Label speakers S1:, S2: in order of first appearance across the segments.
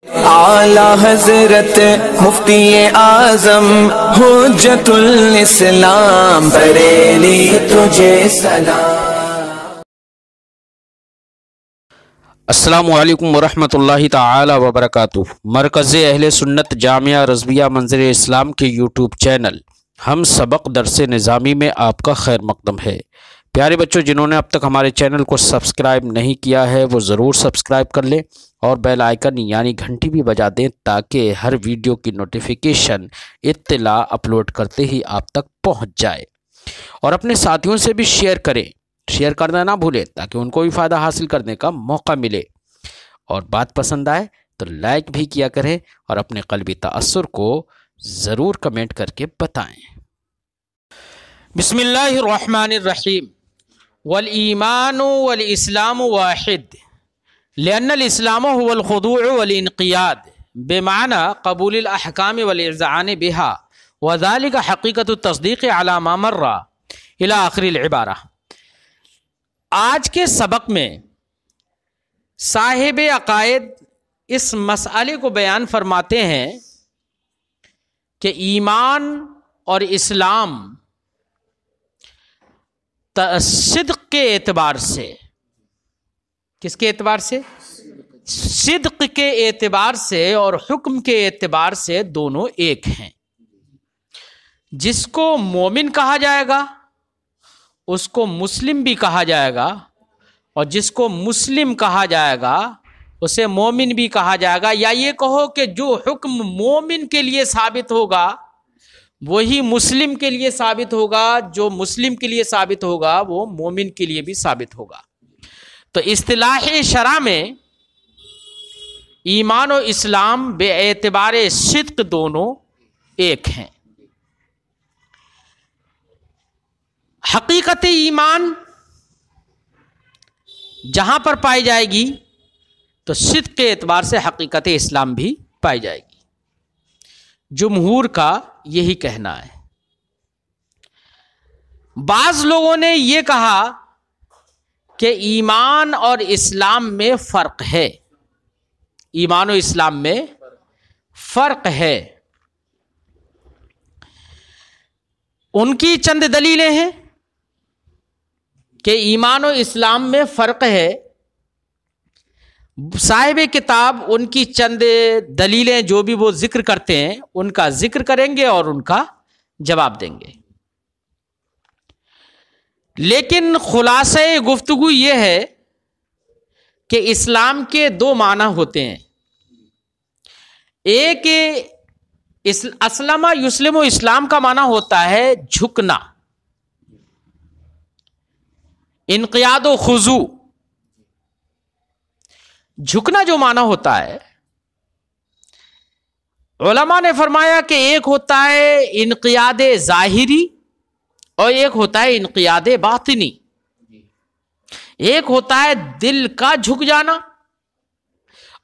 S1: اعلی حضرت مفتی اعظم حجت الاسلام بریلی تجھے سلام۔
S2: السلام علیکم ورحمۃ اللہ تعالی وبرکاتہ۔ مرکز اہل سنت جامعہ رضویہ منظر اسلام کے یوٹیوب چینل ہم سبق درس نظامی میں آپ کا خیر مقدم ہے۔ پیارے بچوں، جنہوں نے اب تک ہمارے چینل کو سبسکرائب نہیں کیا ہے وہ ضرور سبسکرائب کر لیں اور بیل آئیکن یعنی گھنٹی بھی بجا دیں تاکہ ہر ویڈیو کی نوٹیفیکیشن اطلاع اپلوڈ کرتے ہی آپ تک پہنچ جائے، اور اپنے ساتھیوں سے بھی شیئر کریں، شیئر کرنا نہ بھولیں تاکہ ان کو بھی فائدہ حاصل کرنے کا موقع ملے، اور بات پسند آئے تو لائک بھی کیا کریں اور اپنے قلبی تأثر کو ضرور کمنٹ کر کے بتائیں۔ بسم اللہ الرحمن الرحیم۔ والایمان والاسلام واحد لأن الاسلام هو الخضوع والانقياد بمعنى قبول الاحکام والاذعان بها وذلك حقیقت التصدیق على ما مر الى آخر العبارہ۔ آج کے سبق میں صاحب عقائد اس مسئلے کو بیان فرماتے ہیں کہ ایمان اور اسلام صدق کے اعتبار سے، کس کے اعتبار سے؟ صدق کے اعتبار سے اور حکم کے اعتبار سے دونوں ایک ہیں۔ جس کو مومن کہا جائے گا اس کو مسلم بھی کہا جائے گا، اور جس کو مسلم کہا جائے گا اسے مومن بھی کہا جائے گا، یا یہ کہو کہ جو حکم مومن کے لیے ثابت ہوگا وہی مسلم کے لیے ثابت ہوگا، جو مسلم کے لیے ثابت ہوگا وہ مومن کے لیے بھی ثابت ہوگا۔ تو اصطلاح شرع میں ایمان و اسلام بے اعتبار صدق دونوں ایک ہیں۔ حقیقت ایمان جہاں پر پائی جائے گی تو صدق کے اعتبار سے حقیقت اسلام بھی پائی جائے گی۔ جمہور کا یہی کہنا ہے۔ بعض لوگوں نے یہ کہا کہ ایمان اور اسلام میں فرق ہے، ایمان و اسلام میں فرق ہے۔ ان کی چند دلیلیں ہیں کہ ایمان و اسلام میں فرق ہے۔ صاحب کتاب ان کی چند دلیلیں جو بھی وہ ذکر کرتے ہیں ان کا ذکر کریں گے اور ان کا جواب دیں گے، لیکن خلاصہ گفتگو یہ ہے کہ اسلام کے دو معنی ہوتے ہیں۔ ایک اسلم یسلم، اسلام کا معنی ہوتا ہے جھکنا، انقیاد و خضوع۔ جھکنا جو معنی ہوتا ہے، علماء نے فرمایا کہ ایک ہوتا ہے انقیاد ظاہری اور ایک ہوتا ہے انقیاد باطنی۔ ایک ہوتا ہے دل کا جھک جانا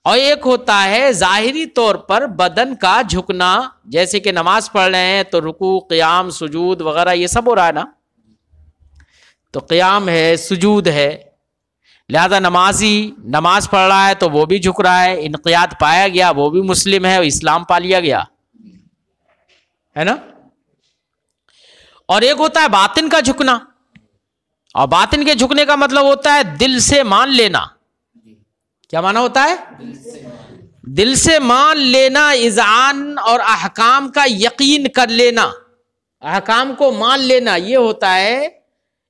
S2: اور ایک ہوتا ہے ظاہری طور پر بدن کا جھکنا، جیسے کہ نماز پڑھ رہے ہیں تو رکوع، قیام، سجود وغیرہ یہ سب ہو رہا ہے نا، تو قیام ہے، سجود ہے، لہذا نمازی نماز پڑھ رہا ہے تو وہ بھی جھک رہا ہے، انقیاد پایا گیا، وہ بھی مسلم ہے، اسلام پا لیا گیا ہے نا۔ اور ایک ہوتا ہے باطن کا جھکنا، اور باطن کے جھکنے کا مطلب ہوتا ہے دل سے مان لینا۔ کیا معنی ہوتا ہے؟ دل سے مان لینا، اذعان اور احکام کا یقین کر لینا، احکام کو مان لینا، یہ ہوتا ہے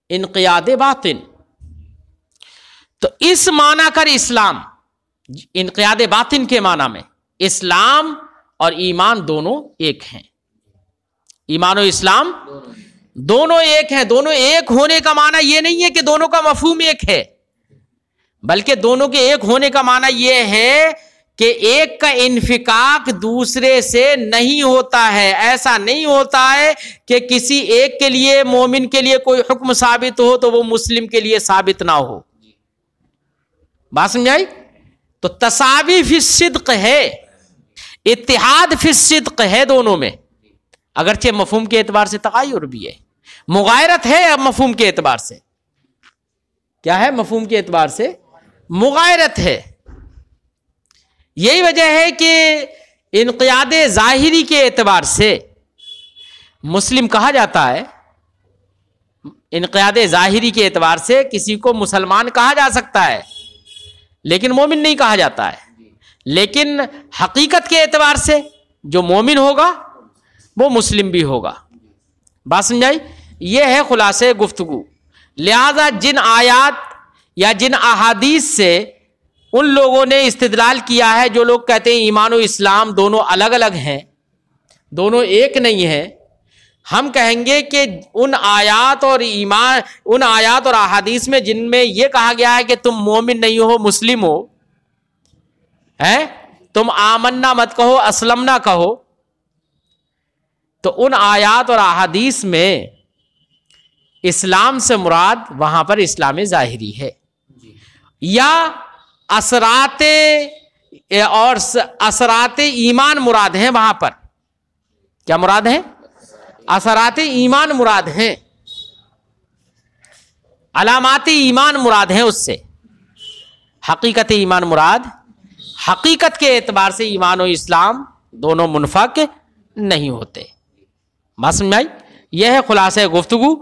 S2: انقیاد باطن۔ تو اس معنی کر اسلام، انقیاد باطن کے معنی میں اسلام اور ایمان دونوں ایک ہیں۔ ایمان و اسلام دونوں ایک ہیں۔ دونوں ایک ہونے کا معنی یہ نہیں ہے کہ دونوں کا مفہوم ایک ہے، بلکہ دونوں کے ایک ہونے کا معنی یہ ہے کہ ایک کا انفکاک دوسرے سے نہیں ہوتا ہے۔ ایسا نہیں ہوتا ہے کہ کسی ایک کے لیے، مومن کے لیے کوئی حکم ثابت ہو تو وہ مسلم کے لیے ثابت نہ ہو۔ بات سمجھ آئی؟ تو تساوی فی الصدق ہے، اتحاد فی الصدق ہے دونوں میں، اگرچہ مفہوم کے اعتبار سے تغیر بھی ہے، مغایرت ہے مفہوم کے اعتبار سے۔ کیا ہے؟ مفہوم کے اعتبار سے مغایرت ہے، یہی وجہ ہے کہ انقیاد ظاہری کے اعتبار سے مسلم کہا جاتا ہے، انقیاد ظاہری کے اعتبار سے کسی کو مسلمان کہا جا سکتا ہے لیکن مومن نہیں کہا جاتا ہے، لیکن حقیقت کے اعتبار سے جو مومن ہوگا وہ مسلم بھی ہوگا. بات سمجھائی؟ یہ ہے خلاصے گفتگو. لہذا جن آیات یا جن احادیث سے ان لوگوں نے استدلال کیا ہے جو لوگ کہتے ہیں ایمان و اسلام دونوں الگ الگ ہیں، دونوں ایک نہیں ہیں، ہم کہیں گے کہ ان آیات اور احادیث میں جن میں یہ کہا گیا ہے کہ تم مومن نہیں ہو مسلم ہو، تم آمنا مت کہو اسلمنا کہو، تو ان آیات اور احادیث میں اسلام سے مراد وہاں پر اسلام ظاہری ہے، یا اثرات اور اثرات ایمان مراد ہیں. وہاں پر کیا مراد ہیں؟ اثرات ایمان مراد ہیں، علامات ایمان مراد ہیں. اس سے حقیقت ایمان مراد، حقیقت کے اعتبار سے ایمان و اسلام دونوں منفک نہیں ہوتے. بات سمجھ میں آئی؟ یہ ہے خلاصہ گفتگو.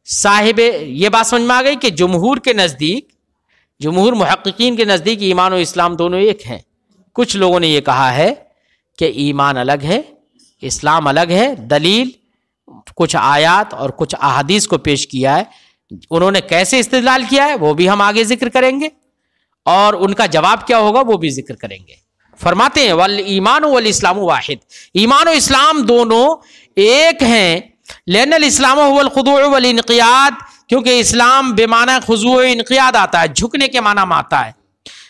S2: صاحب یہ بات سمجھ میں آ گئی کہ جمہور کے نزدیک، جمہور محققین کے نزدیک ایمان و اسلام دونوں ایک ہیں. کچھ لوگوں نے یہ کہا ہے کہ ایمان الگ ہے اسلام الگ ہے. دلیل کچھ آیات اور کچھ احادیث کو پیش کیا ہے. انہوں نے کیسے استدلال کیا ہے وہ بھی ہم آگے ذکر کریں گے، اور ان کا جواب کیا ہوگا وہ بھی ذکر کریں گے. فرماتے ہیں والایمان والاسلام واحد، ایمان و اسلام دونوں ایک ہیں. لأن الاسلام هو الخضوع والانقیاد، کیونکہ اسلام بے معنی خضوع و انقیاد آتا ہے، جھکنے کے معنی میں آتا ہے.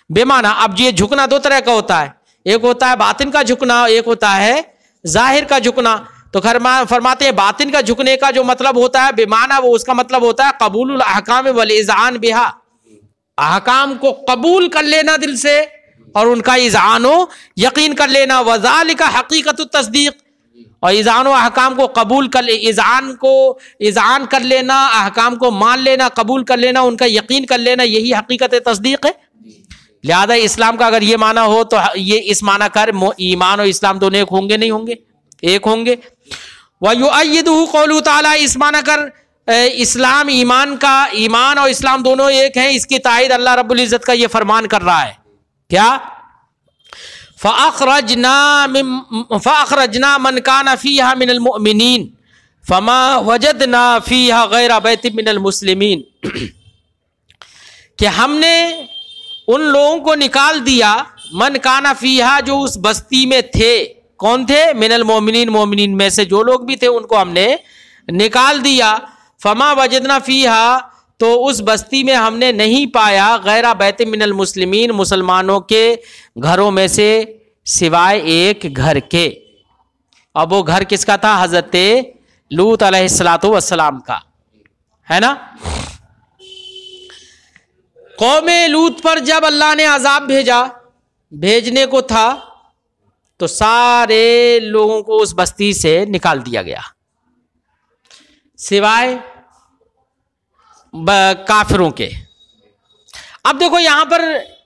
S2: بے معنی، اب یہ جھکنا دو طرح کا ہوتا ہے، ایک ہوتا ہے باطن کا جھکنا، ایک ہوتا ہے ظاہر کا جھکنا. تو فرماتے ہیں باطن کا جھکنے کا جو مطلب ہوتا ہے بے معنی، وہ اس کا مطلب ہوتا ہے قبول الاحکام والاذعان بها، احکام کو قبول کر لینا دل سے اور ان کا اذعان و یقین کر لینا. وذالک حقیقت التصدیق، اور اذعان و احکام کو قبول کر اذعان کر لینا، احکام کو مان لینا، قبول کر لینا، ان کا یقین کر لینا، یہی حقیقت تصدیق ہے. لہذا اسلام کا اگر یہ معنی ہو تو یہ اس معنی کر ایمان و اسلام دونوں ایک ہوں گے نہیں ہوں گے؟ ایک ہوں گے. وَيُؤَيِّدُهُ قَوْلُهُ تَعَالَى، اس معنی کر اسلام ایمان اور اسلام دونوں ایک ہیں، اس کی تائید اللہ رب العزت کا یہ فرمان کر رہا ہے. کیا؟ فَأَخْرَجْنَا مَنْ كَانَ فِيهَا مِنَ الْمُؤْمِنِينَ فَمَا وَجَدْنَا فِيهَا غَيْرَ بَيْتٍ مِنَ الْمُسْلِمِينَ، کہ ہم نے ان لوگوں کو نکال دیا من کانا فیہا، جو اس بستی میں تھے. کون تھے؟ من المؤمنین، مومنین میں سے جو لوگ بھی تھے ان کو ہم نے نکال دیا. فما وجدنا فیہا، تو اس بستی میں ہم نے نہیں پایا غیر بیت من المسلمین، مسلمانوں کے گھروں میں سے سوائے ایک گھر کے. اب وہ گھر کس کا تھا؟ حضرت لوط علیہ السلام کا، ہے نا. قوم لوط پر جب اللہ نے عذاب بھیجنے کو تھا تو سارے لوگوں کو اس بستی سے نکال دیا گیا سوائے کافروں کے. اب دیکھو یہاں پر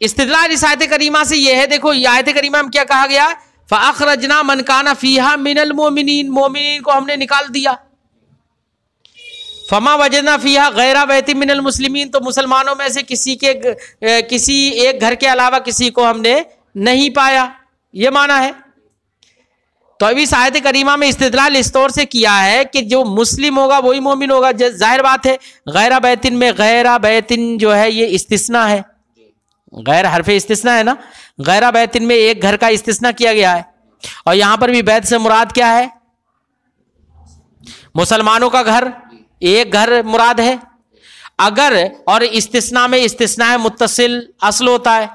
S2: استدلال اس آیت کریمہ سے یہ ہے، دیکھو یہ آیت کریمہ میں کیا کہا گیا؟ فَأَخْرَجْنَا مَنْ كَانَ فِيهَا مِنَ الْمُؤْمِنِينَ، مومنین کو ہم نے نکال دیا. فما وجدنا فیہا غیر بیت من المسلمین، تو مسلمانوں میں سے کسی ایک گھر کے علاوہ کسی کو ہم نے نہیں پایا. یہ معنی ہے. تو ابھی اس آیت کریمہ میں استدلال اس طور سے کیا ہے کہ جو مسلم ہوگا وہی مومن ہوگا. ظاہر بات ہے غیر بیتن میں غیر بیتن جو ہے یہ استثناء ہے، غیر حرف استثناء ہے نا. غیر بیتن میں ایک گھر کا استثناء کیا گیا ہے، اور یہاں پر بھی بیت سے مراد کیا ہے؟ مسلمانوں کا گھر، ایک گھر مراد ہے. اگر اور استثناء میں استثناء متصل اصل ہوتا ہے،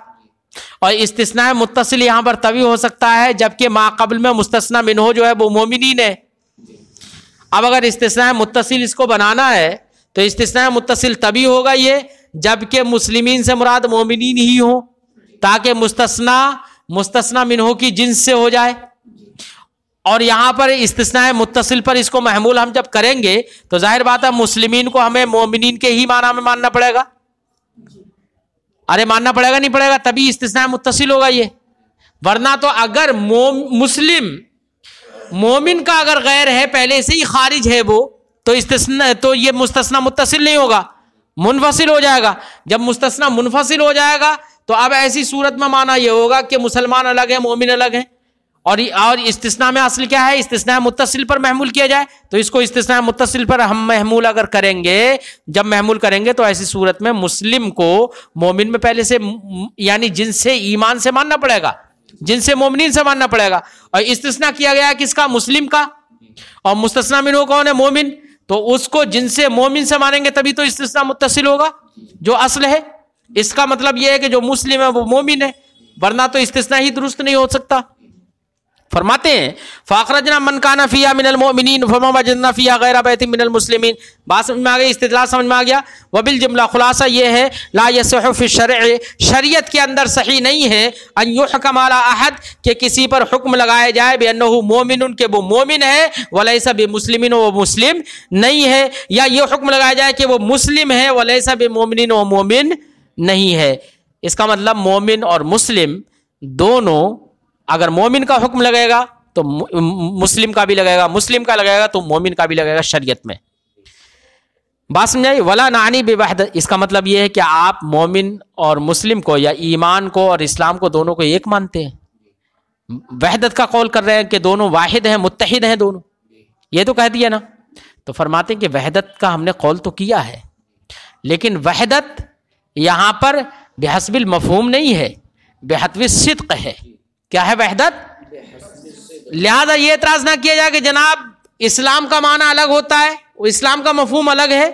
S2: اور استثناء متصل یہاں پر تبھی ہو سکتا ہے جبکہ ما قبل میں مستثنی منہ جو ہے وہ مومنین ہے. اب اگر استثناء متصل اس کو بنانا ہے تو استثناء متصل تبھی ہوگا یہ جبکہ مسلمین سے مراد مومنین ہی ہوں، تاکہ مستثنی منہ کی جنس سے ہو جائے. اور یہاں پر استثناء متصل پر اس کو محمول ہم جب کریں گے تو ظاہر بات ہے مسلمین کو ہمیں مومنین کے ہی معنی میں ماننا پڑے گا. ارے ماننا پڑے گا نہیں پڑے گا؟ تبھی استثناء متصل ہوگا یہ. ورنہ تو اگر مسلم مومن کا اگر غیر ہے پہلے سے ہی خارج ہے وہ تو یہ مستثنی متصل نہیں ہوگا، منفصل ہو جائے گا. جب مستثنی منفصل ہو جائے گا تو اب ایسی صورت میں معنی یہ ہوگا کہ مسلمان الگ ہیں، مومن الگ ہیں. اور استثناء میں اصل کیا ہے؟ استثناء متصل پر محمول کیا جائے. تو اس کو استثناء متصل پر ہم محمول اگر کریں گے، جب محمول کریں گے تو ایسی صورت میں مسلم کو مومن میں پہلے سے یعنی جن سے ایمان سے ماننا پڑے گا، جن سے مومنین سے ماننا پڑے گا. اور استثناء کیا گیا کس کا؟ مسلم کا. اور مستثنی منہ کون ہے؟ مومن. تو اس کو جن سے مومن سے مانیں گے تبھی تو استثناء متصل ہوگا جو اصل ہے. اس کا مطلب یہ ہے کہ جو مسلم ہے وہ مومن ہے، ورنہ تو استثناء ہی درست نہیں ہو سکتا. فرماتے ہیں فاخرجنا من کان فیہا من المؤمنین فما وجدنا فیہا غیر بیت من المسلمین. بات سمجھ میں آ گئی، استدلال سمجھ میں آ گیا. وبالجملہ خلاصہ یہ ہے لا یصح فی الشرع، شریعت کے اندر صحیح نہیں ہے ان یحکم علی احد کہ کسی پر حکم لگایا جائے بانہ مومن کہ وہ مومن ہے ولیس بمسلم وہ مسلم نہیں ہے، یا یہ حکم لگایا جائے کہ وہ مسلم ہے ولیس بمؤمن وہ مومن نہیں ہے. اس کا مطلب مومن اور مسلم دونوں، اگر مومن کا حکم لگے گا تو مسلم کا بھی لگے گا، مسلم کا لگے گا تو مومن کا بھی لگے گا شریعت میں. بات سمجھائی؟ ولا نعنی بوحدت، اس کا مطلب یہ ہے کہ آپ مومن اور مسلم کو یا ایمان کو اور اسلام کو دونوں کو ایک مانتے ہیں. وحدت کا قول کر رہے ہیں کہ دونوں واحد ہیں، متحد ہیں دونوں، یہ تو کہہ دیا نا. تو فرماتے ہیں کہ وحدت کا ہم نے قول تو کیا ہے، لیکن وحدت یہاں پر بحسب المفہوم نہیں ہے، بحسب الصدق ہے. کیا ہے وحدت؟ لہذا یہ اعتراض نہ کیا جائے کہ جناب اسلام کا معنی الگ ہوتا ہے، اسلام کا مفہوم الگ ہے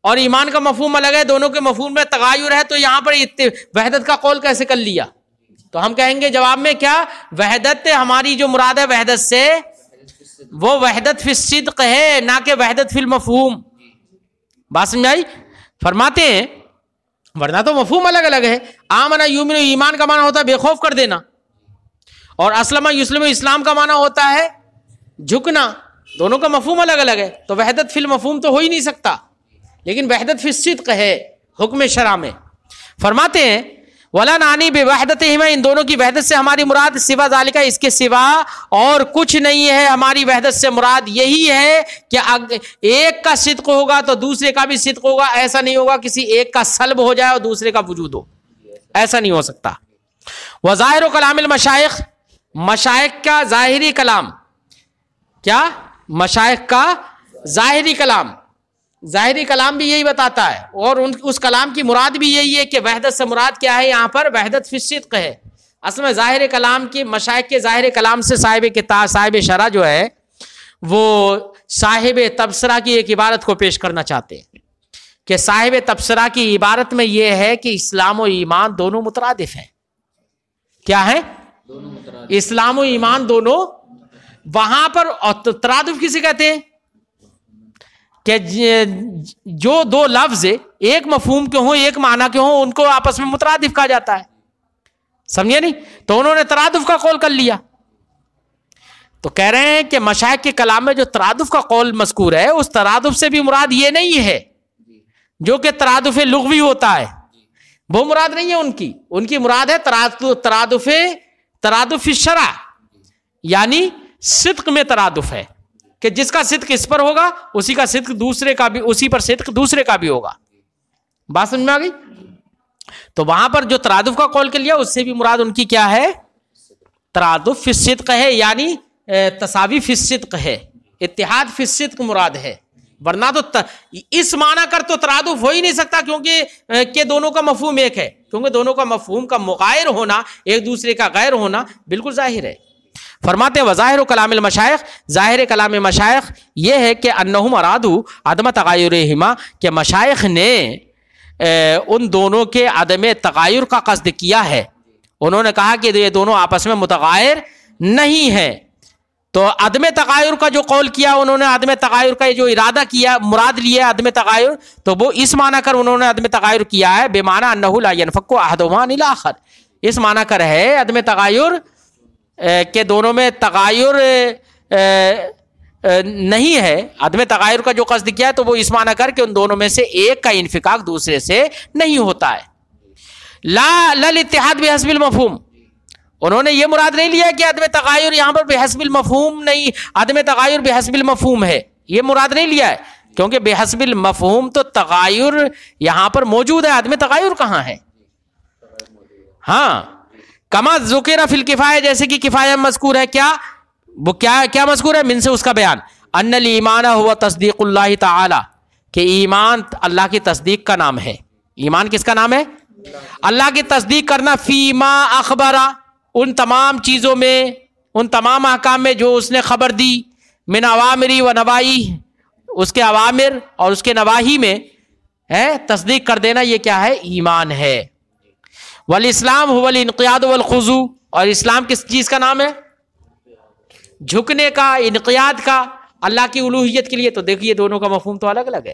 S2: اور ایمان کا مفہوم الگ ہے، دونوں کے مفہوم میں تغایر ہے، تو یہاں پر وحدت کا قول کیسے کر لیا؟ تو ہم کہیں گے جواب میں کیا، وحدت ہماری جو مراد ہے وحدت سے وہ وحدت فی الصدق ہے، نہ کہ وحدت فی المفہوم. بات سمجھائی؟ فرماتے ہیں ورنہ تو مفہوم الگ الگ ہے. آمن یؤمن، ایمان کا معنی ہوتا ہے بے خوف کر دینا، اور اسلم یسلم، اسلام کا معنی ہوتا ہے جھکنا. دونوں کا مفہوم الگ الگ ہے، تو وحدت فی المفہوم تو ہو ہی نہیں سکتا، لیکن وحدت فی الصدق ہے حکم شرع میں. فرماتے ہیں ولا نعنی بوحدتہما، ان دونوں کی وحدت سے ہماری مراد سوا ذالک، اس کے سوا اور کچھ نہیں ہے. ہماری وحدت سے مراد یہی ہے کہ ایک کا صدق ہوگا تو دوسرے کا بھی صدق ہوگا. ایسا نہیں ہوگا کسی ایک کا سلب ہو جائے اور دوسرے کا وجود ہو، ایسا نہیں ہو سکتا. وظاہر کلام المشائخ، مشائخ کا ظاہری کلام، کیا مشائخ کا ظاہری کلام، ظاہری کلام بھی یہی بتاتا ہے، اور اس کلام کی مراد بھی یہی ہے کہ وحدت سے مراد کیا ہے یہاں پر وحدت فی الصدق ہے. اصل میں ظاہر کلام کی، مشائخ کے ظاہر کلام سے صاحب کتاب، صاحب شرح جو ہے وہ صاحب تبصرہ کی ایک عبارت کو پیش کرنا چاہتے ہیں کہ صاحب تبصرہ کی عبارت میں یہ ہے کہ اسلام و ایمان دونوں مترادف ہیں. کیا ہے؟ اسلام و ایمان دونوں. وہاں پر ترادف کسے کہتے ہیں؟ کہ جو دو لفظ ایک مفہوم کے ہوں، ایک معنی کے ہوں، ان کو آپس میں مترادف کہا جاتا ہے. سمجھے نہیں؟ تو انہوں نے ترادف کا قول کر لیا. تو کہہ رہے ہیں کہ مشائخ کے کلام میں جو ترادف کا قول مذکور ہے، اس ترادف سے بھی مراد یہ نہیں ہے جو کہ ترادف لغوی ہوتا ہے، وہ مراد نہیں ہے ان کی مراد ہے ترادف شرع، یعنی صدق میں ترادف ہے کہ جس کا صدق اس پر ہوگا اسی کا صدق دوسرے کا بھی، اسی پر صدق دوسرے کا بھی ہوگا. بات سمجھ میں آ گئی؟ تو وہاں پر جو ترادف کا قول کر لیا اس سے بھی مراد ان کی کیا ہے؟ ترادف فی الصدق ہے، یعنی تساوی فی الصدق ہے، اتحاد فی الصدق مراد ہے. ورنہ تو اس معنی کر تو ترادف ہو ہی نہیں سکتا، کیونکہ کہ دونوں کا مفہوم ایک ہے، کیونکہ دونوں کا مفہوم کا مغایر ہونا، ایک دوسرے کا غیر ہونا بالکل ظاہر ہے. فرماتے ہیں وظاہر کلام المشائخ، ظاہر کلام مشائخ یہ ہے کہ انہم ارادو عدم تغایرہما، کہ مشائخ نے ان دونوں کے عدم تغایر کا قصد کیا ہے. انہوں نے کہا کہ یہ دونوں آپس میں متغایر نہیں ہیں. تو عدم تغایر کا جو قول کیا انہوں نے، عدم تغایر کا جو ارادہ کیا، مراد لیا عدم تغایر، تو وہ اس معنی کر انہوں نے عدم تغایر کیا ہے بے معنی انہ لا ينفك احدهما عن الاخر. اس معنی کر ہے عدم تغایر کہ دونوں میں تغایر نہیں ہے. عدم تغایر کا جو قصد کیا ہے تو وہ اس معنی کر کہ ان دونوں میں سے ایک کا انفکاک دوسرے سے نہیں ہوتا ہے. لا الاتحاد بحسب المفہوم، انہوں نے یہ مراد نہیں لیا کہ عدم تغیر یہاں پر بحسب المفہوم نہیں، عدم تغیر بحسب المفہوم ہے، یہ مراد نہیں لیا ہے، کیونکہ بحسب المفہوم تو تغیر یہاں پر موجود ہے، عدم تغیر کہاں ہے؟ ہاں، کما ذکر فی الکفایہ، جیسے کہ کفایہ مذکور ہے، کیا وہ کیا مذکور ہے؟ من سے اس کا بیان، ان الایمان ہوا تصدیق اللہ تعالی، کہ ایمان اللہ کی تصدیق کا نام ہے۔ ایمان کس کا نام ہے؟ اللہ کی تصدیق کرنا، فیما اخبرہ، ان تمام چیزوں میں، ان تمام احکام میں جو اس نے خبر دی، من اوامری و نواہی، اس کے اوامر اور اس کے نواہی میں ہے تصدیق کر دینا، یہ کیا ہے؟ ایمان ہے۔ والاسلام هو الانقیاد والخضوع، اور اسلام کس چیز کا نام ہے؟ جھکنے کا، انقیاد کا، اللہ کی الوہیت کے لیے۔ تو دیکھیے دونوں کا مفہوم تو الگ الگ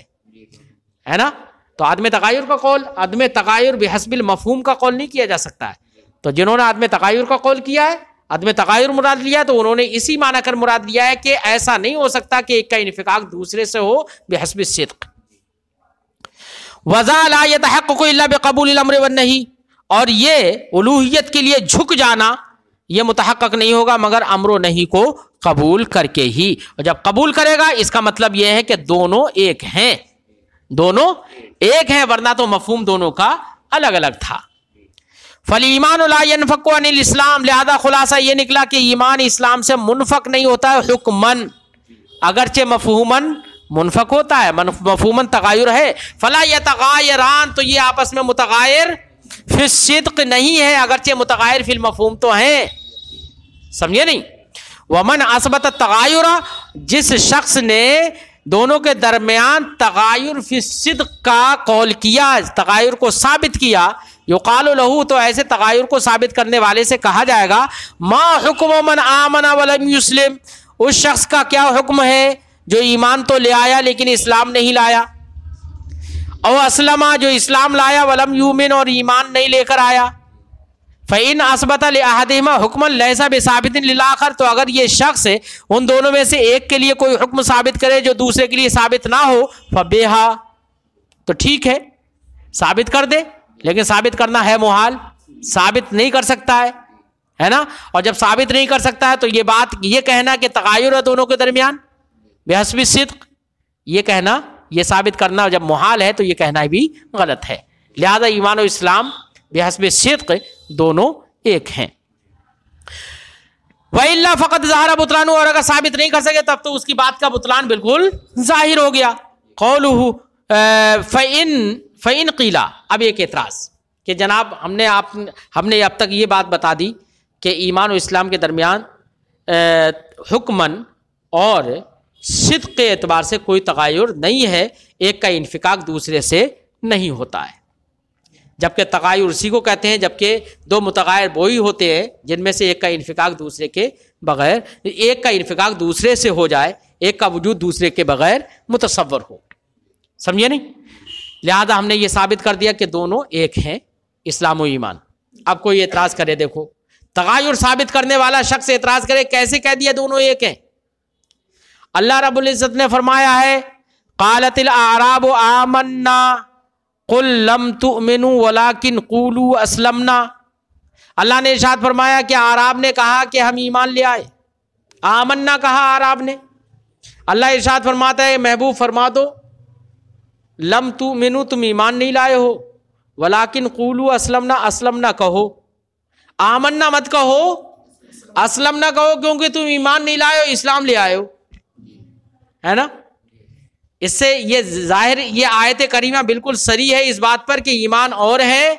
S2: ہے نا؟ تو عدم تغیر کا قول، عدم تغیر بحسب المفہوم کا قول نہیں کیا جا سکتا ہے۔ تو جنہوں نے عدم تغیر کا قول کیا ہے، عدم تغیر مراد لیا، تو انہوں نے اسی معنی کر مراد لیا ہے کہ ایسا نہیں ہو سکتا کہ ایک کا انفکاک دوسرے سے ہو بحسب الصدق۔ وذا لا يتحقق الا بقبول الامر والنهي، اور یہ الوہیت کے لیے جھک جانا یہ متحقق نہیں ہوگا مگر امر و نہی کو قبول کر کے ہی، اور جب قبول کرے گا اس کا مطلب یہ ہے کہ دونوں ایک ہیں، دونوں ایک ہیں، ورنہ تو مفہوم دونوں کا الگ الگ تھا۔ فالایمان لا ينفك عن الاسلام، لہذا خلاصہ یہ نکلا کہ ایمان اسلام سے منفک نہیں ہوتا ہے حکمن، اگرچہ مفہومن منفک ہوتا ہے، مفہومن تغایر ہے۔ فلا یتغایران، تو یہ آپس میں متغایر فی الصدق نہیں ہے، اگرچہ متغایر فی المفہوم تو ہیں، سمجھے نہیں؟ ومن اثبت التغایر، جس شخص نے دونوں کے درمیان تغایر فی الصدق کا قول کیا، تغایر کو ثابت کیا، یقال له، تو ایسے تغایر کو ثابت کرنے والے سے کہا جائے گا ما حکم من آمن ولم یسلم، اس شخص کا کیا حکم ہے جو ایمان تو لے آیا لیکن اسلام نہیں لایا، او اسلم، جو اسلام لایا، ولم یؤمن، اور ایمان نہیں لے کر آیا۔ فإن اثبت لأحدهما حکما ليس بثابت للآخر، تو اگر یہ شخص ان دونوں میں سے ایک کے لیے کوئی حکم ثابت کرے جو دوسرے کے لیے ثابت نہ ہو، فبہا، تو ٹھیک ہے ثابت کر دے، لیکن ثابت کرنا ہے محال، ثابت نہیں کر سکتا ہے نا؟ اور جب ثابت نہیں کر سکتا ہے تو یہ بات، یہ کہنا کہ تغایر ہے دونوں کے درمیان بحسب الصدق، یہ کہنا، یہ ثابت کرنا جب محال ہے تو یہ کہنا بھی غلط ہے۔ لہذا ایمان و اسلام بحسب الصدق دونوں ایک ہیں۔ وَإِلَّا فَقَدْ ظَهَرَ بُطْلَانُ، اور اگر ثابت نہیں کر سکے تب تو اس کی بات کا بطلان بالکل ظاہر ہو گیا۔ قَوْلُهُ فَإِن قِيلَ، اب ایک اعتراض کہ جناب ہم نے اب تک یہ بات بتا دی کہ ایمان و اسلام کے درمیان حکمن اور صدق کے اعتبار سے کوئی تغایر نہیں ہے، ایک کا انفکاک دوسرے سے نہیں ہوتا ہے، جبکہ تغایر اسی کو کہتے ہیں جبکہ دو متغایر وہی ہوتے ہیں جن میں سے ایک کا انفکاک دوسرے کے بغیر، ایک کا انفکاک دوسرے سے ہو جائے، ایک کا وجود دوسرے کے بغیر متصور ہو، سمجھے نہیں؟ لہذا ہم نے یہ ثابت کر دیا کہ دونوں ایک ہیں، اسلام و ایمان۔ اب کوئی اعتراض کرے، دیکھو تغایر ثابت کرنے والا شخص اعتراض کرے کیسے کہہ دیا دونوں ایک ہیں؟ اللہ رب العزت نے فرمایا ہے قالت الاعراب آمنا قل لم تؤمنوا ولكن قولوا اسلمنا، اللہ نے ارشاد فرمایا کہ اعراب نے کہا کہ ہم ایمان لے آئے، آمنا کہا اعراب نے، اللہ ارشاد فرماتا ہے محبوب فرما دو لم تؤمنوا، تم ایمان نہیں لائے ہو، ولكن قولوا اسلمنا، اسلمنا کہو، آمنا مت کہو، اسلمنا کہو، کیونکہ تم ایمان نہیں لائے ہو، اسلام لے آئے ہو، ہے نا؟ اس سے یہ ظاہر، یہ آیت کریمہ بالکل صریح ہے اس بات پر کہ ایمان اور ہے،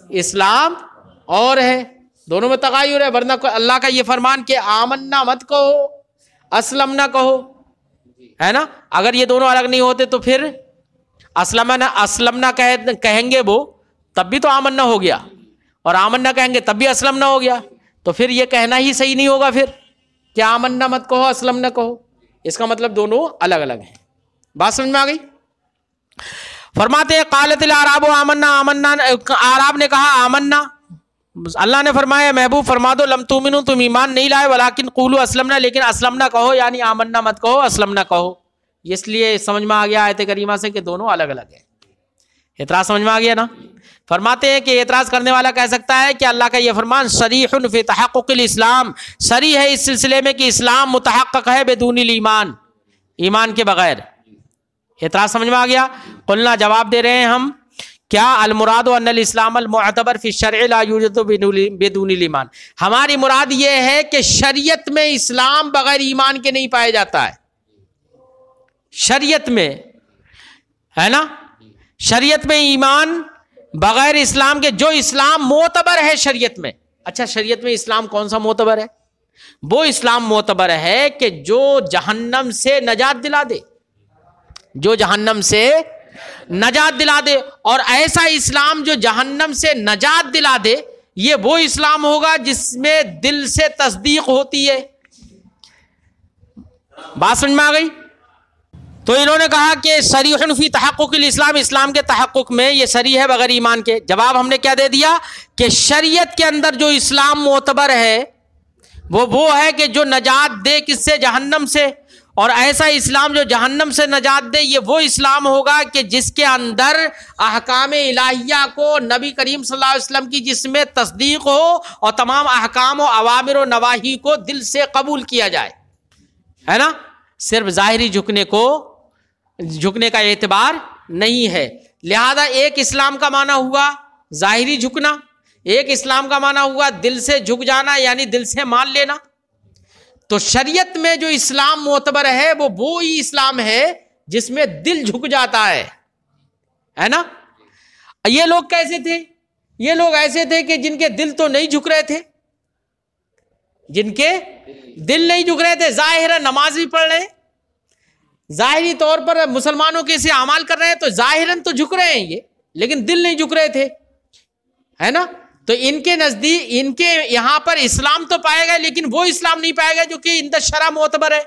S2: اسلام اور ہے، دونوں میں تغایر ہے، ورنہ اللہ کا یہ فرمان کہ آمنا مت کہو، اسلمنا کہو، ہے نا؟ اگر یہ دونوں الگ نہیں ہوتے تو پھر اسلمنا کہیں گے وہ تب بھی تو آمنا ہو گیا، اور آمنا کہیں گے تب بھی اسلمنا ہو گیا، تو پھر یہ کہنا ہی صحیح نہیں ہوگا پھر کہ آمنا مت کہو، اسلمنا کہو، اس کا مطلب دونوں الگ الگ ہیں۔ بات سمجھ میں آ گئی؟ فرماتے ہیں قالت الاعراب آمنا، آمنا اعراب نے کہا آمنا، اللہ نے فرمایا محبوب فرما دو لم تؤمنوا، تم ایمان نہیں لائے، ولکن قولوا اسلمنا، لیکن اسلمنا کہو، یعنی آمنا مت کہو، اسلمنا کہو۔ اس لیے سمجھ میں آ گیا آیت کریمہ سے کہ دونوں الگ الگ ہیں، اعتراض سمجھ میں آ گیا نا؟ فرماتے ہیں کہ اعتراض کرنے والا کہہ سکتا ہے کہ اللہ کا یہ فرمان صریح فی تحقق الاسلام، صریح ہے اس سلسلے میں کہ اسلام متحقق ہے بدون الایمان، ایمان کے بغیر۔ اعتراض سمجھ میں آ گیا؟ قلنا، جواب دے رہے ہیں ہم، کیا المراد ان الاسلام المعتبر فی الشرع لا یوجد بدون الایمان، ہماری مراد یہ ہے کہ شریعت میں اسلام بغیر ایمان کے نہیں پایا جاتا ہے، شریعت میں ہے نا، شریعت میں ایمان بغیر اسلام کے، جو اسلام معتبر ہے شریعت میں۔ اچھا، شریعت میں اسلام کون سا معتبر ہے؟ وہ اسلام معتبر ہے کہ جو جہنم سے نجات دلا دے، جو جہنم سے نجات دلا دے، اور ایسا اسلام جو جہنم سے نجات دلا دے، یہ وہ اسلام ہوگا جس میں دل سے تصدیق ہوتی ہے۔ بات سمجھ میں آ گئی؟ تو انہوں نے کہا کہ صریح فی تحقق الاسلام، اسلام کے تحقق میں یہ صریح ہے بغیر ایمان کے۔ جواب ہم نے کیا دے دیا کہ شریعت کے اندر جو اسلام معتبر ہے وہ ہے کہ جو نجات دے کس سے؟ جہنم سے، اور ایسا اسلام جو جہنم سے نجات دے یہ وہ اسلام ہوگا کہ جس کے اندر احکام الہیہ کو، نبی کریم صلی اللہ علیہ وسلم کی جس میں تصدیق ہو، اور تمام احکام و اوامر و نواہی کو دل سے قبول کیا جائے، ہے نا؟ صرف ظاہری جھکنے کا اعتبار نہیں ہے۔ لہذا ایک اسلام کا معنی ہوا ظاہری جھکنا، ایک اسلام کا معنی ہوا دل سے جھک جانا، یعنی دل سے مان لینا۔ تو شریعت میں جو اسلام معتبر ہے وہ وہی اسلام ہے جس میں دل جھک جاتا ہے نا؟ یہ لوگ کیسے تھے؟ یہ لوگ ایسے تھے کہ جن کے دل تو نہیں جھک رہے تھے، جن کے دل نہیں جھک رہے تھے، ظاہر نماز بھی پڑھ رہے ہیں، ظاہری طور پر مسلمانوں کے سے اعمال کر رہے ہیں، تو ظاہراً تو جھک رہے ہیں یہ، لیکن دل نہیں جھک رہے تھے، ہے نا؟ تو ان کے نزدیک، ان کے یہاں پر اسلام تو پائے گا، لیکن وہ اسلام نہیں پائے گا جو کہ عند الشرع معتبر ہے۔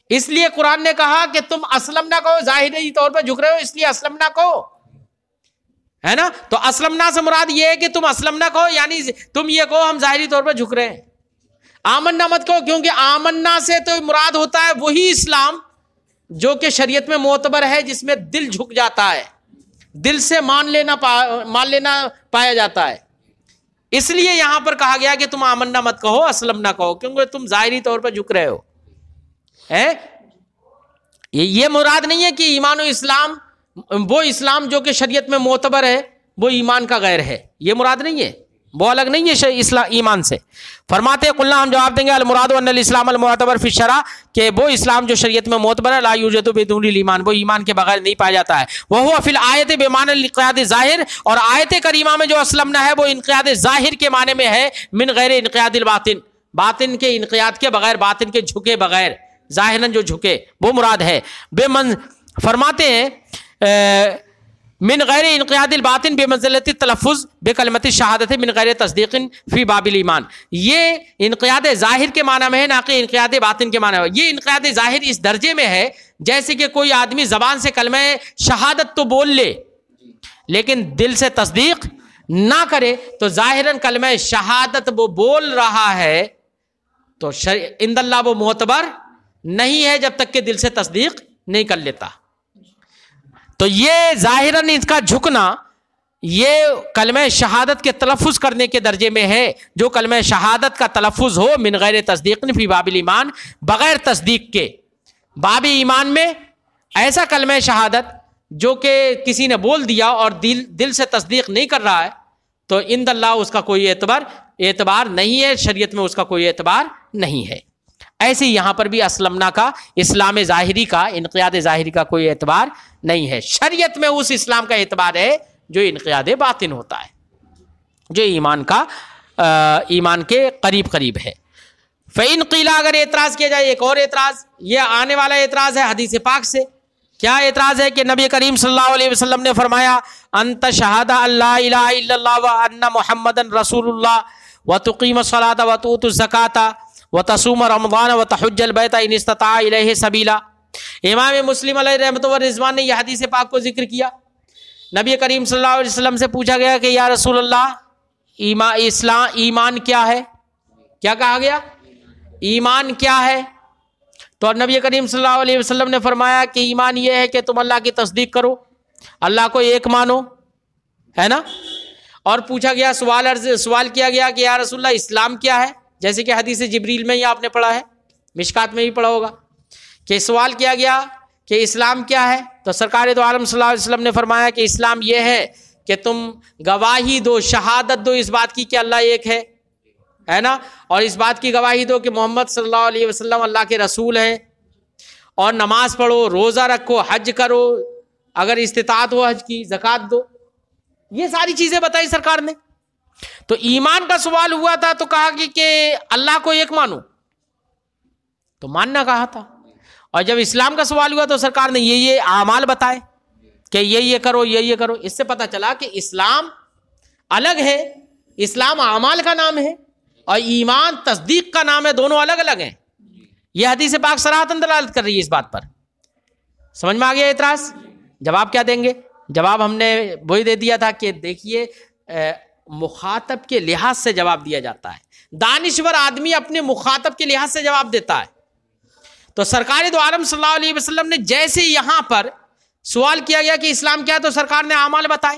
S2: اس لیے قرآن نے کہا کہ تم اسلم نہ کہو، ظاہری طور پر جھک رہے ہو اس لیے اسلم نہ کہو، ہے نا؟ تو اسلم نہ سے مراد یہ ہے کہ تم اسلم نہ کہو، یعنی تم یہ کہو ہم ظاہری طور پر جھک رہے ہیں۔ آمنا مت کہو، کیونکہ آمنا سے تو مراد ہوتا ہے وہی اسلام جو کہ شریعت میں معتبر ہے، جس میں دل جھک جاتا ہے، دل سے مان لینا پایا جاتا ہے۔ اس لیے یہاں پر کہا گیا کہ تم آمنا مت کہو، اسلم نہ کہو، کیونکہ تم ظاہری طور پر جھک رہے ہو۔ یہ مراد نہیں ہے کہ ایمان و اسلام، وہ اسلام جو کہ شریعت میں معتبر ہے وہ ایمان کا غیر ہے، یہ مراد نہیں ہے، وہ الگ نہیں ہے ایمان سے۔ فرماتے قلنا، ہم جواب دیں گے المراد ان الاسلام المعتبر فی الشرع، کہ وہ اسلام جو شریعت میں معتبر ہے، لا یوجد بدون الایمان، وہ ایمان کے بغیر نہیں پایا جاتا ہے۔ وہو فی الآیت بمعنی الانقیاد ظاہر، اور آیت کریمہ میں جو اسلمنا ہے وہ انقیاد ظاہر کے معنی میں ہے، من غیر انقیاد الباطن، باطن کے انقیاد کے بغیر، باطن کے جھکے بغیر، ظاہراً جو جھکے وہ مراد ہے۔ فرماتے ہیں من غیر انقیاد الباطن بمنزلت التلفظ بکلمت الشہادت من غیر تصدیق فی باب الایمان، یہ انقیاد ظاہر کے معنی میں ہے، نہ کہ انقیاد باطن کے معنی میں۔ یہ انقیاد ظاہر اس درجے میں ہے جیسے کہ کوئی آدمی زبان سے کلمہ شہادت تو بول لے لیکن دل سے تصدیق نہ کرے، تو ظاہراً کلمہ شہادت وہ بول رہا ہے تو عند اللہ وہ معتبر نہیں ہے جب تک کہ دل سے تصدیق نہیں کر لیتا۔ تو یہ ظاہراً اس کا جھکنا یہ کلمہ شہادت کے تلفظ کرنے کے درجے میں ہے، جو کلمہ شہادت کا تلفظ ہو من غیر تصدیق فی باب الایمان، بغیر تصدیق کے باب ایمان میں، ایسا کلمہ شہادت جو کہ کسی نے بول دیا اور دل سے تصدیق نہیں کر رہا ہے، تو عند اللہ اس کا کوئی اعتبار نہیں ہے، شریعت میں اس کا کوئی اعتبار نہیں ہے۔ ایسے یہاں پر بھی اسلمنا کا، اسلام ظاہری کا، انقیاد ظاہری کا کوئی اعتبار نہیں ہے۔ شریعت میں اس اسلام کا اعتبار ہے جو انقیاد باطن ہوتا ہے، جو ایمان کے قریب ہے۔ فَإِنْ قِيلَ، اگر اعتراض کیا جائے، ایک اور اعتراض، یہ آنے والا اعتراض ہے حدیث پاک سے۔ کیا اعتراض ہے؟ کہ نبی کریم صلی اللہ علیہ وسلم نے فرمایا انت شہادہ اللہ الہ الا اللہ وان محمدن رسول اللہ وتقیم الصلاۃ وتؤت الزکاۃ وتصوم رمضان وتحج البیت ان استطاع الیہ سبیلا۔ امام مسلم علیہ رحمۃ و رضوان نے یہ حدیث پاک کو ذکر کیا۔ نبی کریم صلی اللہ علیہ وسلم سے پوچھا گیا کہ یا رسول اللہ ایمان کیا ہے؟ کیا کہا گیا؟ ایمان کیا ہے؟ تو نبی کریم صلی اللہ علیہ وسلم نے فرمایا کہ ایمان یہ ہے کہ تم اللہ کی تصدیق کرو، اللہ کو ایک مانو، ہے نا. اور پوچھا گیا، سوال کیا گیا کہ یا رسول اللہ اسلام کیا ہے، جیسے کہ حدیث جبریل میں ہی آپ نے پڑھا ہے، مشکات میں بھی پڑھا ہوگا کہ سوال کیا گیا کہ اسلام کیا ہے. تو سرکار دو عالم صلی اللہ علیہ وسلم نے فرمایا کہ اسلام یہ ہے کہ تم گواہی دو، شہادت دو اس بات کی کہ اللہ ایک ہے نا، اور اس بات کی گواہی دو کہ محمد صلی اللہ علیہ وسلم اللہ کے رسول ہیں، اور نماز پڑھو، روزہ رکھو، حج کرو، اگر استطاعت ہو حج کی، زکوٰۃ دو. یہ ساری چیزیں بتائی سرکار نے. تو ایمان کا سوال ہوا تھا تو کہا کہ اللہ کو ایک مانو، تو ماننا کہا تھا. اور جب اسلام کا سوال ہوا تو سرکار نے یہ اعمال بتائے کہ یہ کرو، یہ کرو. اس سے پتہ چلا کہ اسلام الگ ہے، اسلام اعمال کا نام ہے، اور ایمان تصدیق کا نام ہے، دونوں الگ الگ ہیں. یہ حدیث پاک صراحتاً دلالت کر رہی ہے اس بات پر. سمجھ میں آ گیا اعتراض؟ جواب کیا دیں گے؟ جواب ہم نے وہی دے دیا تھا کہ دیکھیے مخاطب کے لحاظ سے جواب دیا جاتا ہے. دانشور آدمی اپنے مخاطب کے لحاظ سے جواب دیتا ہے. تو سرکار دو عالم صلی اللہ علیہ وسلم نے جیسے یہاں پر سوال کیا گیا کہ اسلام کیا ہے تو سرکار نے اعمال بتائے.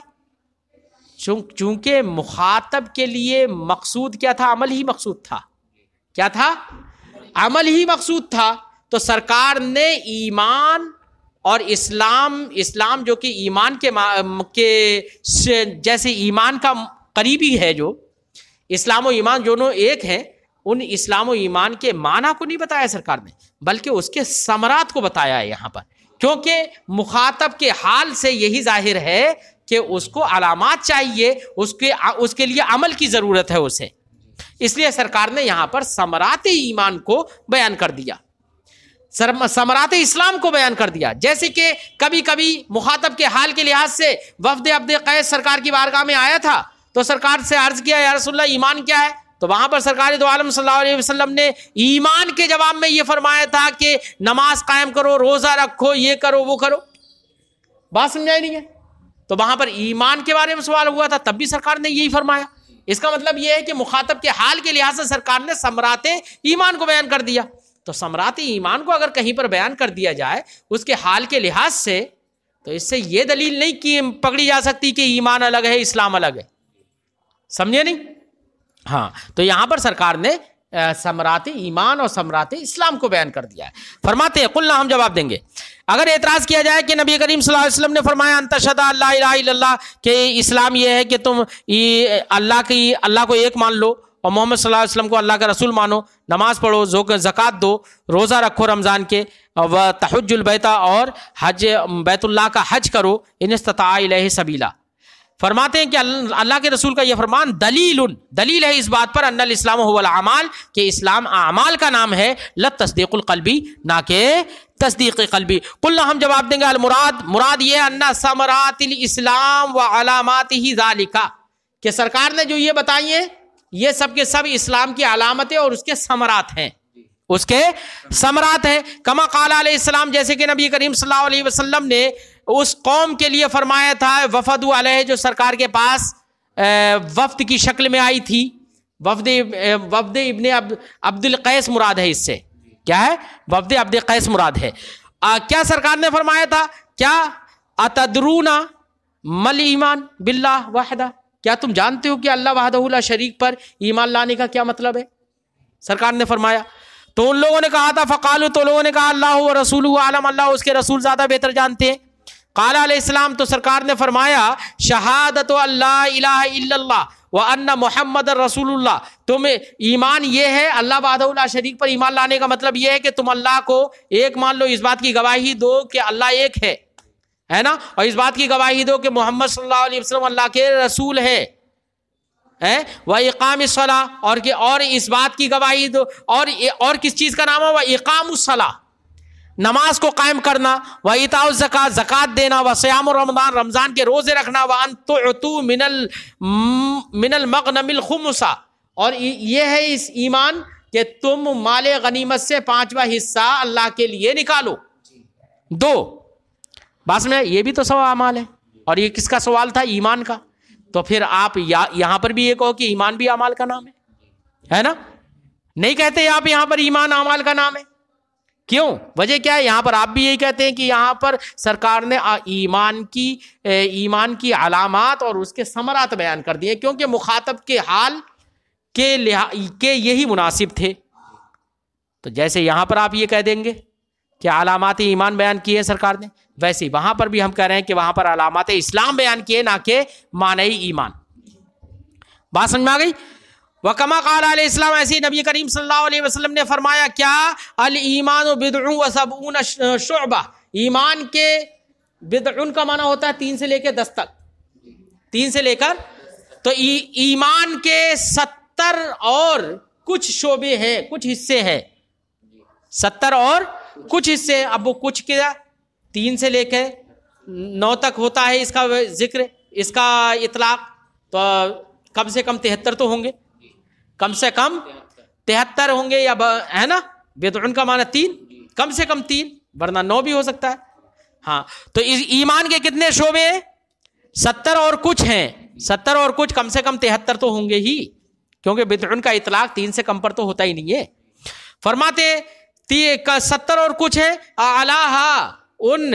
S2: چونکہ مخاطب کے لیے مقصود کیا تھا؟ عمل ہی مقصود تھا. کیا تھا؟ عمل ہی مقصود تھا. تو سرکار نے ایمان اور اسلام جو کہ ایمان کے جیسے ایمان کا قریبی ہے، جو اسلام و ایمان دونوں ایک ہیں، ان اسلام و ایمان کے معنی کو نہیں بتایا سرکار نے، بلکہ اس کے ثمرات کو بتایا ہے یہاں پر. کیونکہ مخاطب کے حال سے یہی ظاہر ہے کہ اس کو علامات چاہیے، اس کے لیے عمل کی ضرورت ہے اسے. اس لیے سرکار نے یہاں پر ثمرات ایمان کو بیان کر دیا، ثمرات اسلام کو بیان کر دیا. جیسے کہ کبھی کبھی مخاطب کے حال کے لحاظ سے وفد عبد قیس سرکار کی بارگاہ میں آیا تھا تو سرکار سے عرض کیا یا رسول اللہ ایمان کیا ہے؟ تو وہاں پر سرکار دو عالم صلی اللہ علیہ وسلم نے ایمان کے جواب میں یہ فرمایا تھا کہ نماز قائم کرو، روزہ رکھو، یہ کرو، وہ کرو. بات سمجھائی نہیں ہے؟ تو وہاں پر ایمان کے بارے میں سوال ہوا تھا، تب بھی سرکار نے یہی فرمایا. اس کا مطلب یہ ہے کہ مخاطب کے حال کے لحاظ سے سرکار نے ثمرات ایمان کو بیان کر دیا. تو ثمرات ایمان کو اگر کہیں پر بیان کر دیا جائے اس کے حال کے لحاظ سے، تو اس سے یہ دلیل نہیں کہ پکڑی جا سکتی کہ ایمان الگ ہے، اسلام الگ ہے. سمجھے نہیں؟ ہاں. تو یہاں پر سرکار نے ثمرات ایمان اور ثمرات اسلام کو بیان کر دیا ہے. فرماتے ہیں قلنا، ہم جواب دیں گے اگر اعتراض کیا جائے کہ نبی کریم صلی اللہ علیہ وسلم نے فرمایا ان تشہد ان لا الہ الا اللہ، کہ اسلام یہ ہے کہ تم اللہ کو ایک مان لو اور محمد صلی اللہ علیہ وسلم کو اللہ کا رسول مانو، نماز پڑھو، زکوٰۃ دو، روزہ رکھو رمضان کے، وتحج البیت، اور حج بیت اللہ کا حج کرو، ان استطاع الیہ سبیلا. فرماتے ہیں کہ اللہ کے رسول کا یہ فرمان دلیل ہے اس بات پر ان الاسلام هو الاعمال، کہ اسلام اعمال کا نام ہے، لا تصدیق القلبی، نہ کہ تصدیق قلبی. قلنا، ہم جواب دیں گے مراد یہ ان ثمرات الاسلام وعلاماتہ ذالک، کہ سرکار نے جو یہ بتائی ہیں یہ سب کے سب اسلام کی علامتیں اور اس کے ثمرات ہیں، اس کے ثمرات ہیں. کما قال علیہ السلام، جیسے کہ نبی کریم صلی اللہ علیہ وسلم نے اس قوم کے لیے فرمایا تھا، وفد علیہ، جو سرکار کے پاس وفد کی شکل میں آئی تھی. وفد ابن عبد القیس مراد ہے. اس سے کیا ہے؟ وفد عبد القیس مراد ہے. کیا سرکار نے فرمایا تھا؟ کیا اتدرون مل ایمان باللہ وحدہ، کیا تم جانتے ہو کہ اللہ وحدہ لا شریک پر ایمان لانے کا کیا مطلب ہے؟ سرکار نے فرمایا. تو ان لوگوں نے کہا تھا فقالوا، تو لوگوں نے کہا اللہ و رسولہ عالم، اللہ اس کے رسول زیادہ بہتر جانتے ہیں. قال علیہ السلام، تو سرکار نے فرمایا شہادت اللہ الہ الا اللہ وان محمد رسول اللہ. تم ایمان یہ ہے اللہ وحدہ لا شریک پر ایمان لانے کا مطلب یہ ہے کہ تم اللہ کو ایک مان لو، اس بات کی گواہی دو کہ اللہ ایک ہے نا، اور اس بات کی گواہی دو کہ محمد صلی اللہ علیہ وسلم اللہ کے رسول ہے. وَإِقَامِ الصَّلَاةِ، اور اس بات کی گواہی دو، اور کس چیز کا نام ہے؟ وَإِقَامُ الصَّلَاةِ، نماز کو قائم کرنا، وَإِيتَاءُ الزَّكَاةِ، زکوٰۃ دینا، وَصِيَامُ رمضان، رمضان کے روزے رکھنا، وَأَن تُعْطُوا مِنَ الْمَغْنَمِ الْخُمُسَ، اور یہ ہے اس ایمان کہ تم مال غنیمت سے 5واں حصہ اللہ کے لیے نکالو. دو بات میں یہ بھی تو سوا اعمال ہے، اور یہ کس کا سوال تھا؟ ایمان کا. تو پھر آپ یہاں پر بھی یہ کہو کہ ایمان بھی اعمال کا نام ہے نا؟ نہیں کہتے آپ یہاں پر ایمان اعمال کا نام ہے، کیوں؟ وجہ کیا ہے؟ یہاں پر آپ بھی یہی کہتے ہیں کہ یہاں پر سرکار نے ایمان کی علامات اور اس کے ثمرات بیان کر دیے، کیونکہ مخاطب کے حال کے یہی مناسب تھے۔ تو جیسے یہاں پر آپ یہ کہہ دیں گے کہ علامات ایمان بیان کیے سرکار نے، ویسے ہی وہاں پر بھی ہم کہہ رہے ہیں کہ وہاں پر علامات اسلام بیان کیے، نہ کہ معنی ایمان۔ بات سمجھ میں آ گئی؟ وَكَمَا قَالَ علیہ السلام، ایسے ہی نبی کریم صلی اللہ علیہ وسلم نے فرمایا کیا؟ الایمان بضع وسبعون شعبہ، ایمان کے بدعن کا معنی ہوتا ہے 3 سے لے کے 10 تک، 3 سے لے کر، تو ایمان کے 70 اور کچھ شعبے ہیں، کچھ حصے ہیں، 70 اور کچھ حصے۔ اب وہ کچھ کیا؟ 3 سے لے کے 9 تک ہوتا ہے اس کا ذکر، اس کا اطلاق، تو کم سے کم 73 تو ہوں گے، کم سے کم 73 ہوں گے، یا ہے نا؟ بدعن کا معنی 3، کم سے کم 3، ورنہ 9 بھی ہو سکتا ہے۔ ہاں، تو اس ایمان کے کتنے شعبے ہیں؟ 70 اور کچھ ہیں، 70 اور کچھ، کم سے کم 73 تو ہوں گے ہی، کیونکہ بدعن کا اطلاق 3 سے کم پر تو ہوتا ہی نہیں ہے۔ فرماتے 70 اور کچھ ہے، اعلیٰ ان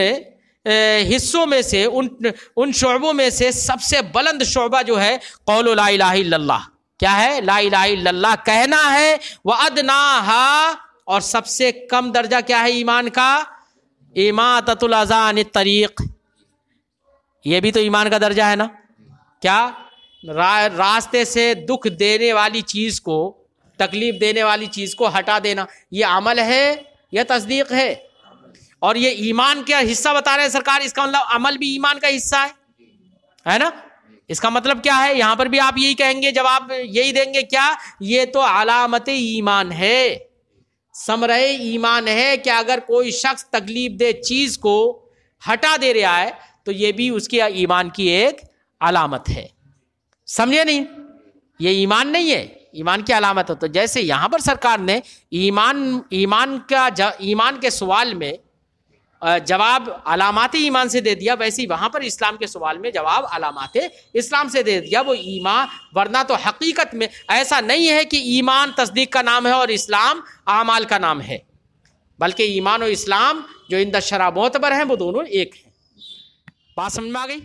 S2: حصوں میں سے، ان شعبوں میں سے سب سے بلند شعبہ جو ہے قول لا الہ الا اللہ، کیا ہے؟ لا الہ الا اللہ کہنا ہے۔ وَأَدْنَاهَا، اور سب سے کم درجہ کیا ہے ایمان کا؟ اماطۃ الاذی عن الطریق، یہ بھی تو ایمان کا درجہ ہے نا؟ کیا؟ راستے سے دکھ دینے والی چیز کو، تکلیف دینے والی چیز کو ہٹا دینا، یہ عمل ہے یا تصدیق ہے؟ اور یہ ایمان کا حصہ بتا رہے ہیں سرکار، اس کا مطلب عمل بھی ایمان کا حصہ ہے نا؟ اس کا مطلب کیا ہے؟ یہاں پر بھی آپ یہی کہیں گے، جواب یہی دیں گے، کیا؟ یہ تو علامت ایمان ہے، ثمرہ ایمان ہے، کہ اگر کوئی شخص تکلیف دہ چیز کو ہٹا دے رہا ہے تو یہ بھی اس کے ایمان کی ایک علامت ہے۔ سمجھے نہیں؟ یہ ایمان نہیں ہے، ایمان کی علامت ہے۔ تو جیسے یہاں پر سرکار نے ایمان کے سوال میں جواب علامات ایمان سے دے دیا، ویسے ہی وہاں پر اسلام کے سوال میں جواب علامات اسلام سے دے دیا، وہ ایمان۔ ورنہ تو حقیقت میں ایسا نہیں ہے کہ ایمان تصدیق کا نام ہے اور اسلام اعمال کا نام ہے، بلکہ ایمان و اسلام جو عند الشرع معتبر ہیں وہ دونوں ایک ہیں۔ بات سمجھ میں آ گئی؟